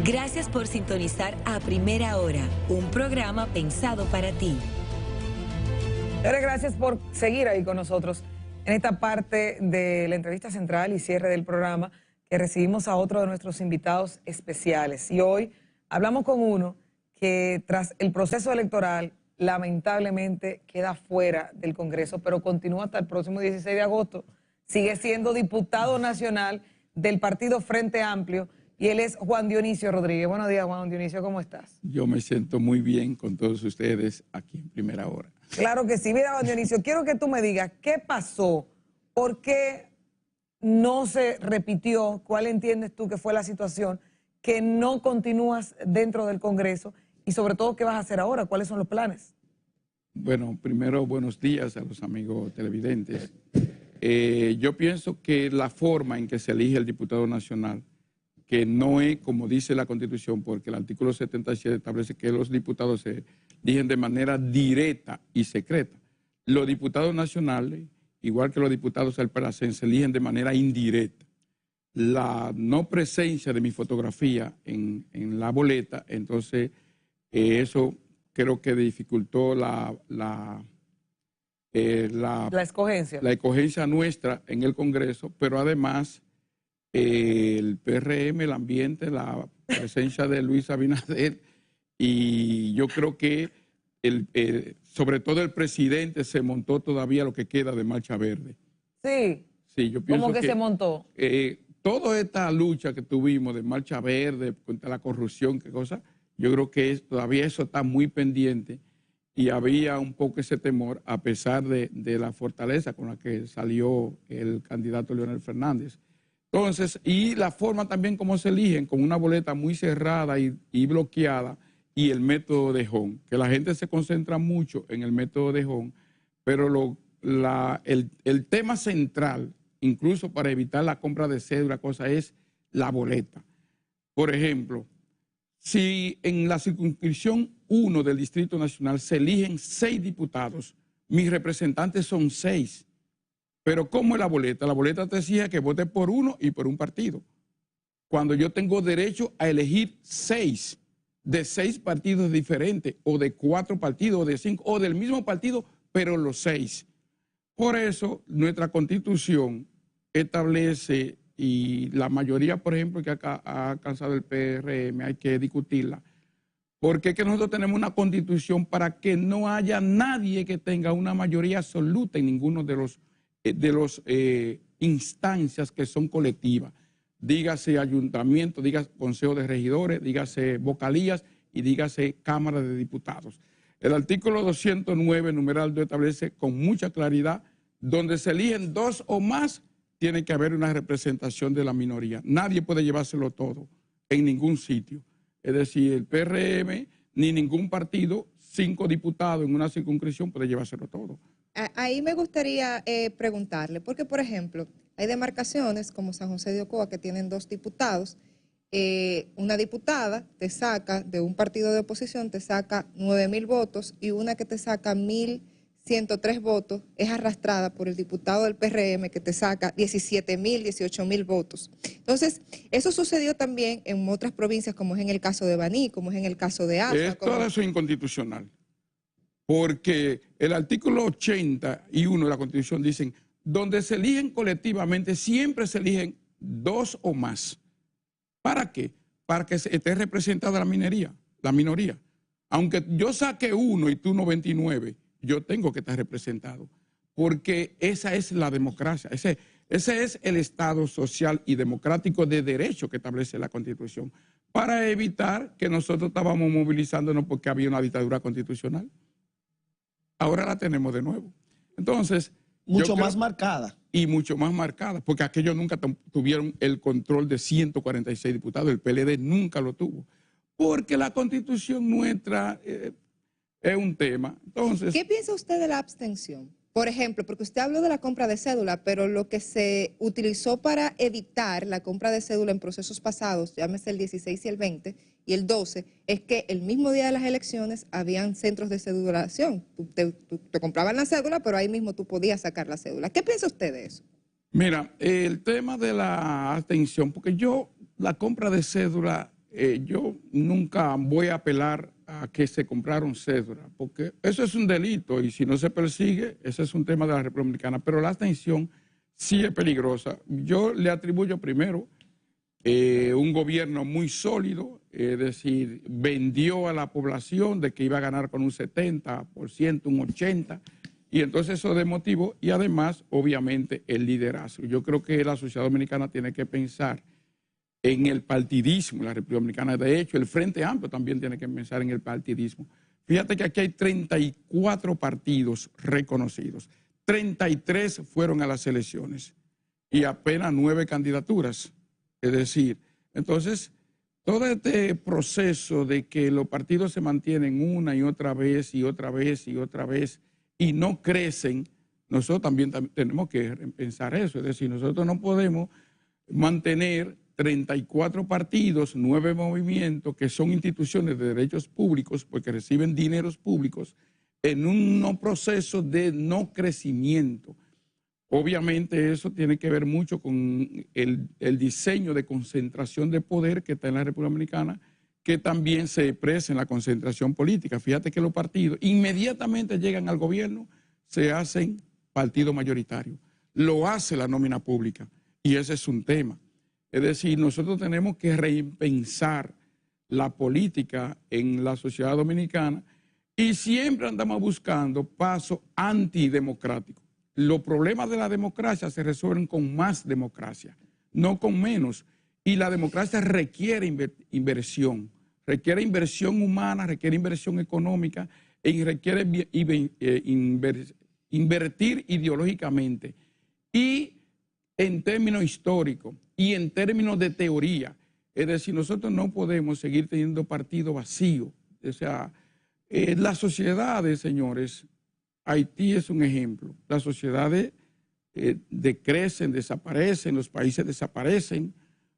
Gracias por sintonizar A Primera Hora, un programa pensado para ti. Señores, gracias por seguir ahí con nosotros en esta parte de la entrevista central y cierre del programa, que recibimos a otro de nuestros invitados especiales. Y hoy hablamos con uno que tras el proceso electoral lamentablemente queda fuera del Congreso, pero continúa hasta el próximo 16 de agosto. Sigue siendo diputado nacional del partido Frente Amplio y él es Juan Dionisio Rodríguez. Buenos días, Juan Dionisio, ¿cómo estás? Yo me siento muy bien con todos ustedes aquí en Primera Hora. Claro que sí. Mira, Juan Dionisio, quiero que tú me digas qué pasó, por qué no se repitió, cuál entiendes tú que fue la situación, que no continúas dentro del Congreso y sobre todo qué vas a hacer ahora, cuáles son los planes. Bueno, primero buenos días a los amigos televidentes. Yo pienso que la forma en que se elige el diputado nacional, que no es como dice la Constitución, porque el artículo 77 establece que los diputados se eligen de manera directa y secreta. Los diputados nacionales, igual que los diputados alparacenses, se eligen de manera indirecta. La no presencia de mi fotografía en la boleta, entonces eso creo que dificultó la escogencia nuestra en el Congreso, pero además el PRM, el ambiente, la presencia de Luis Abinader, y yo creo que sobre todo el presidente se montó todavía lo que queda de Marcha Verde. Sí, sí, yo pienso ¿cómo que se montó? Toda esta lucha que tuvimos de Marcha Verde contra la corrupción, qué cosa, yo creo que todavía eso está muy pendiente y había un poco ese temor a pesar de la fortaleza con la que salió el candidato Leonel Fernández. Entonces, y la forma también como se eligen, con una boleta muy cerrada y bloqueada, y el método de Home, que la gente se concentra mucho en el método de Home, pero el tema central, incluso para evitar la compra de cédula, cosa es la boleta. Por ejemplo, si en la circunscripción 1 del Distrito Nacional se eligen 6 diputados, mis representantes son 6. Pero ¿cómo es la boleta? La boleta te decía que vote por uno y por un partido. Cuando yo tengo derecho a elegir 6, de 6 partidos diferentes, o de 4 partidos, o de 5, o del mismo partido, pero los 6. Por eso, nuestra Constitución establece, y la mayoría, por ejemplo, que ha alcanzado el PRM, hay que discutirla, porque es que nosotros tenemos una Constitución para que no haya nadie que tenga una mayoría absoluta en ninguno de los instancias que son colectivas, dígase ayuntamiento, dígase consejo de regidores, dígase vocalías y dígase cámara de diputados. El artículo 209, numeral 2, establece con mucha claridad, donde se eligen 2 o más, tiene que haber una representación de la minoría. Nadie puede llevárselo todo en ningún sitio. Es decir, el PRM ni ningún partido, 5 diputados en una circunscripción puede llevárselo todo. Ahí me gustaría preguntarle, porque por ejemplo, hay demarcaciones como San José de Ocoa que tienen 2 diputados, una diputada te saca de un partido de oposición, te saca 9,000 votos y una que te saca 1,103 votos es arrastrada por el diputado del PRM que te saca 17,000, 18,000 votos. Entonces, eso sucedió también en otras provincias como es en el caso de Baní, como es en el caso de Asa. Todo eso es inconstitucional. Porque el artículo 81 de la Constitución dicen, donde se eligen colectivamente, siempre se eligen 2 o más. ¿Para qué? Para que esté representada la minoría. Aunque yo saque 1 y tú 99, yo tengo que estar representado. Porque esa es la democracia, ese es el Estado social y democrático de derecho que establece la Constitución, para evitar que nosotros estábamos movilizándonos porque había una dictadura constitucional. Ahora la tenemos de nuevo. Entonces, mucho más marcada. Y mucho más marcada, porque aquellos nunca tuvieron el control de 146 diputados. El PLD nunca lo tuvo. Porque la Constitución nuestra es un tema. Entonces, ¿qué piensa usted de la abstención? Por ejemplo, porque usted habló de la compra de cédula, pero lo que se utilizó para evitar la compra de cédula en procesos pasados, llámese el 16 y el 20 y el 12, es que el mismo día de las elecciones habían centros de cedulación. Te compraban la cédula, pero ahí mismo tú podías sacar la cédula. ¿Qué piensa usted de eso? Mira, el tema de la abstención, porque la compra de cédula yo nunca voy a apelar a que se compraron cédulas, porque eso es un delito y si no se persigue, ese es un tema de la República Dominicana, pero la abstención sí es peligrosa. Yo le atribuyo primero un gobierno muy sólido, es decir, vendió a la población de que iba a ganar con un 70%, un 80%, y entonces eso desmotivó, y además, obviamente, el liderazgo. Yo creo que la sociedad dominicana tiene que pensar en el partidismo, la República Dominicana. De hecho, el Frente Amplio también tiene que pensar en el partidismo. Fíjate que aquí hay 34 partidos reconocidos. 33 fueron a las elecciones y apenas 9 candidaturas. Es decir, entonces, todo este proceso de que los partidos se mantienen una y otra vez y otra vez y otra vez y no crecen, nosotros también tenemos que pensar eso. Es decir, nosotros no podemos mantener 34 partidos, 9 movimientos que son instituciones de derechos públicos porque reciben dineros públicos en un proceso de no crecimiento. Obviamente eso tiene que ver mucho con el diseño de concentración de poder que está en la República Dominicana, que también se expresa en la concentración política. Fíjate que los partidos inmediatamente llegan al gobierno, se hacen partido mayoritario. Lo hace la nómina pública y ese es un tema. Es decir, nosotros tenemos que repensar la política en la sociedad dominicana y siempre andamos buscando pasos antidemocráticos. Los problemas de la democracia se resuelven con más democracia, no con menos. Y la democracia requiere inversión humana, requiere inversión económica y requiere invertir ideológicamente. Y en términos históricos y en términos de teoría. Es decir, nosotros no podemos seguir teniendo partido vacío. O sea, las sociedades, señores, Haití es un ejemplo. Las sociedades decrecen, desaparecen, los países desaparecen,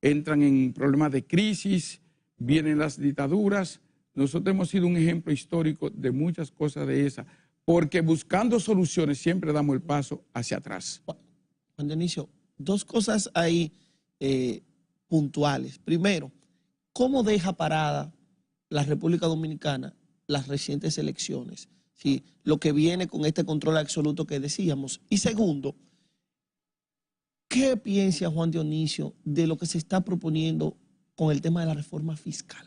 entran en problemas de crisis, vienen las dictaduras. Nosotros hemos sido un ejemplo histórico de muchas cosas de esas, porque buscando soluciones siempre damos el paso hacia atrás. Juan Dionisio, dos cosas ahí puntuales. Primero, ¿cómo deja parada la República Dominicana las recientes elecciones? Sí, lo que viene con este control absoluto que decíamos. Y segundo, ¿qué piensa Juan Dionisio de lo que se está proponiendo con el tema de la reforma fiscal?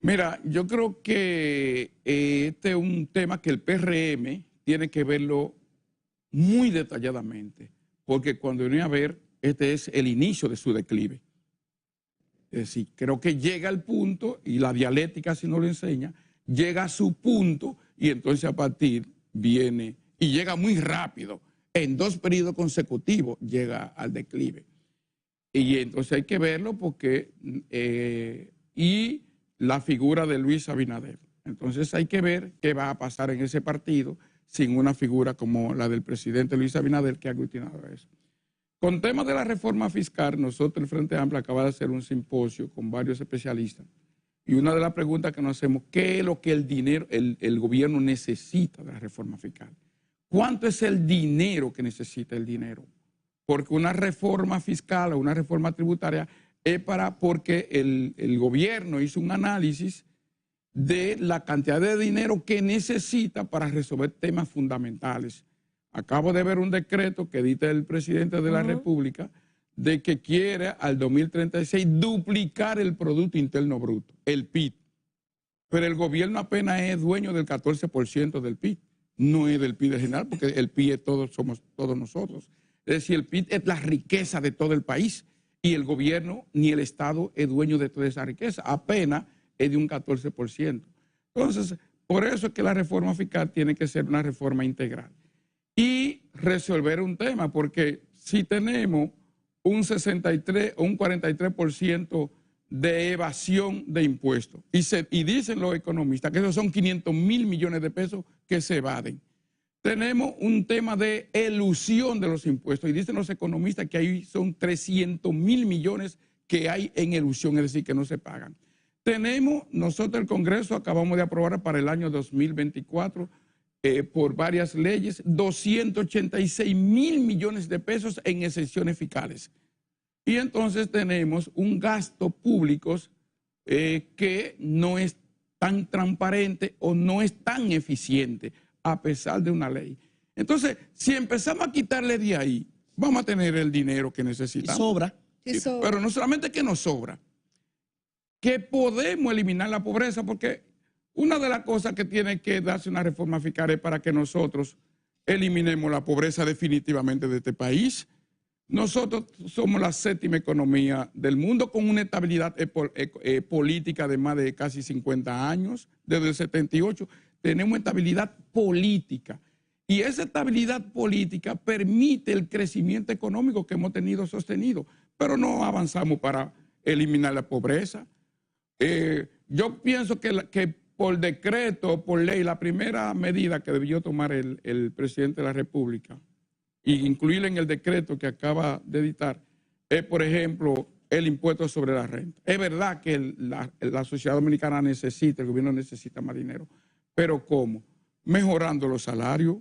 Mira, yo creo que este es un tema que el PRM tiene que verlo muy detalladamente, porque cuando viene a ver, este es el inicio de su declive. Es decir, creo que llega al punto, y la dialéctica si no lo enseña, llega a su punto y entonces a partir viene, y llega muy rápido, en 2 periodos consecutivos llega al declive. Y entonces hay que verlo porque, y la figura de Luis Abinader. Entonces hay que ver qué va a pasar en ese partido sin una figura como la del presidente Luis Abinader que ha aglutinado eso. Con temas de la reforma fiscal, nosotros el Frente Amplio acaba de hacer un simposio con varios especialistas y una de las preguntas que nos hacemos, ¿qué es lo que el gobierno necesita de la reforma fiscal? ¿Cuánto es el dinero que necesita el dinero? Porque una reforma fiscal o una reforma tributaria es porque el gobierno hizo un análisis de la cantidad de dinero que necesita para resolver temas fundamentales. Acabo de ver un decreto que edita el presidente de la República de que quiere al 2036 duplicar el Producto Interno Bruto, el PIB. Pero el gobierno apenas es dueño del 14% del PIB, no es del PIB general, porque el PIB es somos todos nosotros. Es decir, el PIB es la riqueza de todo el país y el gobierno ni el Estado es dueño de toda esa riqueza, apenas es de un 14%. Entonces, por eso es que la reforma fiscal tiene que ser una reforma integral y resolver un tema, porque si tenemos un 63 o un 43% de evasión de impuestos, y dicen los economistas que esos son 500.000 millones de pesos que se evaden. Tenemos un tema de elusión de los impuestos, y dicen los economistas que ahí son 300.000 millones que hay en elusión, es decir, que no se pagan. Tenemos, nosotros el Congreso acabamos de aprobar para el año 2024, por varias leyes, 286.000 millones de pesos en exenciones fiscales. Y entonces tenemos un gasto público que no es tan transparente o no es tan eficiente a pesar de una ley. Entonces, si empezamos a quitarle de ahí, vamos a tener el dinero que necesitamos. Y sobra. Sí, sobra. Pero no solamente que nos sobra, que podemos eliminar la pobreza, porque una de las cosas que tiene que darse una reforma fiscal es para que nosotros eliminemos la pobreza definitivamente de este país. Nosotros somos la 7ª economía del mundo con una estabilidad política de más de casi 50 años, desde el 78. Tenemos estabilidad política. Y esa estabilidad política permite el crecimiento económico que hemos tenido sostenido, pero no avanzamos para eliminar la pobreza. Yo pienso que por decreto o por ley, la primera medida que debió tomar el presidente de la República e incluirla en el decreto que acaba de editar es, por ejemplo, el impuesto sobre la renta. Es verdad que la sociedad dominicana necesita, el gobierno necesita más dinero, pero ¿cómo? Mejorando los salarios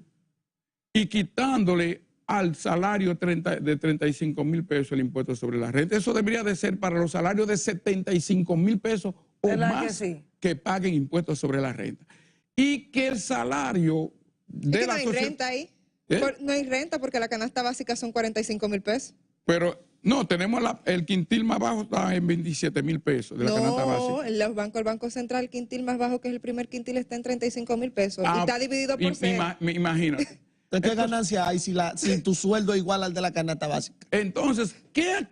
y quitándole al salario de 35,000 pesos el impuesto sobre la renta. Eso debería de ser para los salarios de 75,000 pesos o más que paguen impuestos sobre la renta. Y que el salario de la sociedad... ¿No hay renta ahí? No hay renta porque la canasta básica son 45,000 pesos. Pero no, tenemos el quintil más bajo está en 27,000 pesos de la canasta básica. No, el Banco Central, el quintil más bajo, que es el primer quintil, está en 35,000 pesos. Y está dividido por 6. Imagínate. ¿Qué ganancia hay si tu sueldo es igual al de la canasta básica? Entonces,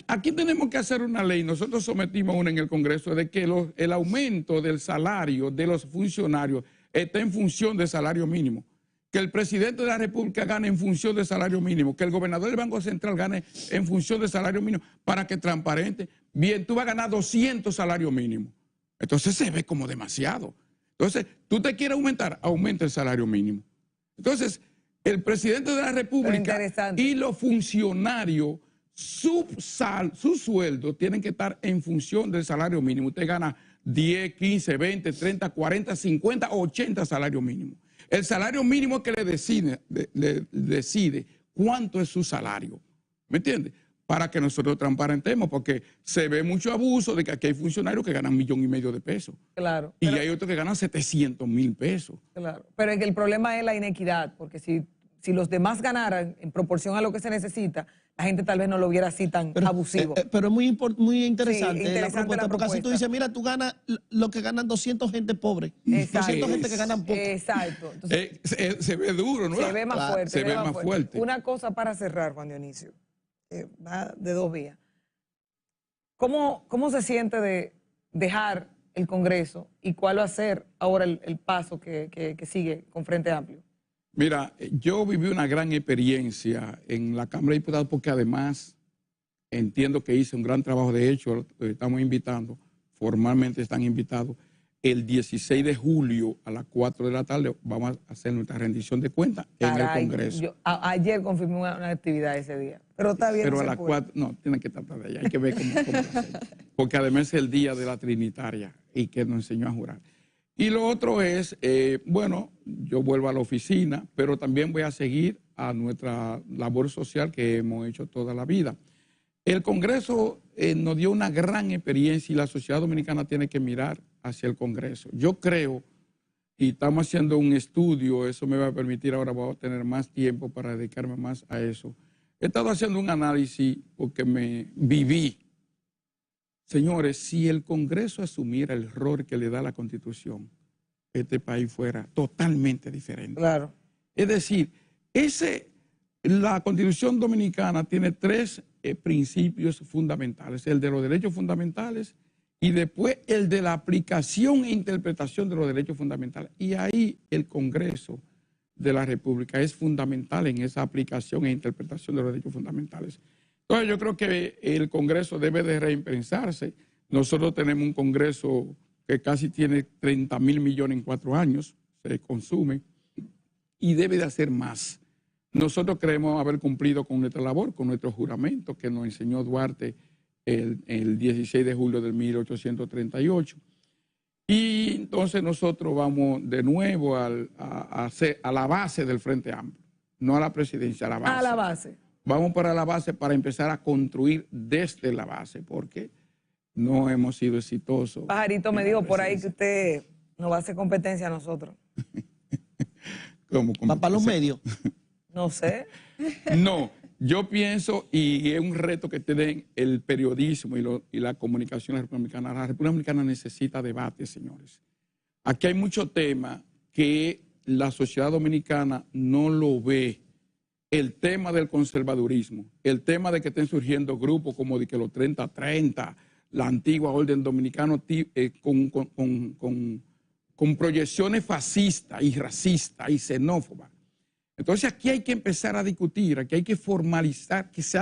aquí tenemos que hacer una ley. Nosotros sometimos una en el Congreso de que el aumento del salario de los funcionarios está en función del salario mínimo. Que el presidente de la República gane en función del salario mínimo. Que el gobernador del Banco Central gane en función del salario mínimo para que transparente. Bien, tú vas a ganar 200 salarios mínimos. Entonces se ve como demasiado. Entonces, tú te quieres aumentar, aumenta el salario mínimo. Entonces, el presidente de la República y los funcionarios, su sueldo tienen que estar en función del salario mínimo. Usted gana 10, 15, 20, 30, 40, 50, 80 salarios mínimos. El salario mínimo es que le decide cuánto es su salario. ¿Me entiende? Para que nosotros transparentemos, porque se ve mucho abuso de que aquí hay funcionarios que ganan 1,5 millones de pesos. Claro. Y hay otros que ganan 700,000 pesos. Claro. Pero el problema es la inequidad, porque si los demás ganaran en proporción a lo que se necesita, la gente tal vez no lo viera así tan abusivo. Pero es muy interesante, Sí, la propuesta, porque así tú dices, mira, tú ganas lo que ganan 200 gente pobre, 200 gente que ganan poco. Exacto. Entonces, se ve duro, ¿no? Se ve más fuerte. Se ve más fuerte. Una cosa para cerrar, Juan Dionisio, va de 2 vías. ¿Cómo se siente de dejar el Congreso y cuál va a ser ahora el paso que sigue con Frente Amplio? Mira, yo viví una gran experiencia en la Cámara de Diputados porque además entiendo que hice un gran trabajo. De hecho, estamos invitando, formalmente están invitados, el 16 de julio a las 4 de la tarde vamos a hacer nuestra rendición de cuentas en el Congreso. Ayer confirmé una actividad ese día, pero está bien. Pero a las 4, no, tienen que tratar de allá, hay que ver cómo lo hacemos. Porque además es el día de la Trinitaria y que nos enseñó a jurar. Y lo otro es, bueno, yo vuelvo a la oficina, pero también voy a seguir a nuestra labor social que hemos hecho toda la vida. El Congreso nos dio una gran experiencia y la sociedad dominicana tiene que mirar hacia el Congreso. Yo creo, y estamos haciendo un estudio, eso me va a permitir, ahora voy a tener más tiempo para dedicarme más a eso. He estado haciendo un análisis porque me viví. Señores, si el Congreso asumiera el error que le da la Constitución, este país fuera totalmente diferente. Claro. Es decir, la Constitución dominicana tiene 3 principios fundamentales: el de los derechos fundamentales y después el de la aplicación e interpretación de los derechos fundamentales. Y ahí el Congreso de la República es fundamental en esa aplicación e interpretación de los derechos fundamentales. Entonces yo creo que el Congreso debe de repensarse. Nosotros tenemos un Congreso que casi tiene 30,000 millones en 4 años, se consume, y debe de hacer más. Nosotros creemos haber cumplido con nuestra labor, con nuestro juramento que nos enseñó Duarte el 16 de julio de 1838. Y entonces nosotros vamos de nuevo a la base del Frente Amplio, no a la presidencia, a la base. A la base. vamos para la base para empezar a construir desde la base, porque no hemos sido exitosos. Pajarito me dijo por ahí que usted nos va a hacer competencia a nosotros. ¿Cómo? ¿Va para los medios? No sé. No, yo pienso, y es un reto que tienen el periodismo y la comunicación en la República Dominicana. La República Dominicana necesita debate, señores. Aquí hay mucho tema que la sociedad dominicana no lo ve. El tema del conservadurismo, el tema de que estén surgiendo grupos como de que los 30-30, la antigua orden dominicana con proyecciones fascistas y racistas y xenófobas. Entonces aquí hay que empezar a discutir, aquí hay que formalizar, que se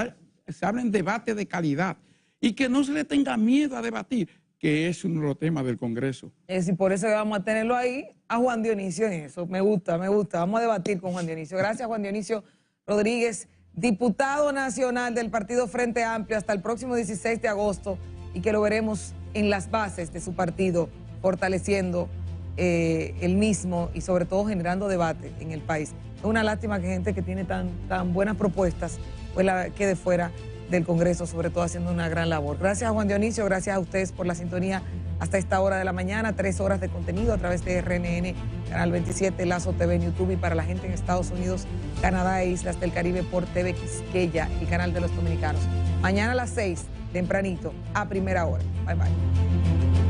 hablen debates de calidad y que no se le tenga miedo a debatir, que es uno de los temas del Congreso. Y por eso vamos a tenerlo ahí a Juan Dionisio en eso. Me gusta, me gusta. Vamos a debatir con Juan Dionisio. Gracias, Juan Dionisio Rodríguez, diputado nacional del Partido Frente Amplio hasta el próximo 16 de agosto y que lo veremos en las bases de su partido, fortaleciendo el mismo y sobre todo generando debate en el país. Es una lástima que gente que tiene tan buenas propuestas pues la quede fuera del Congreso, sobre todo haciendo una gran labor. Gracias a Juan Dionisio, gracias a ustedes por la sintonía hasta esta hora de la mañana, 3 horas de contenido a través de RNN, Canal 27, Lazo TV en YouTube y para la gente en Estados Unidos, Canadá e Islas del Caribe por TV Quisqueya, el canal de los dominicanos. Mañana a las 6, tempranito, a primera hora. Bye, bye.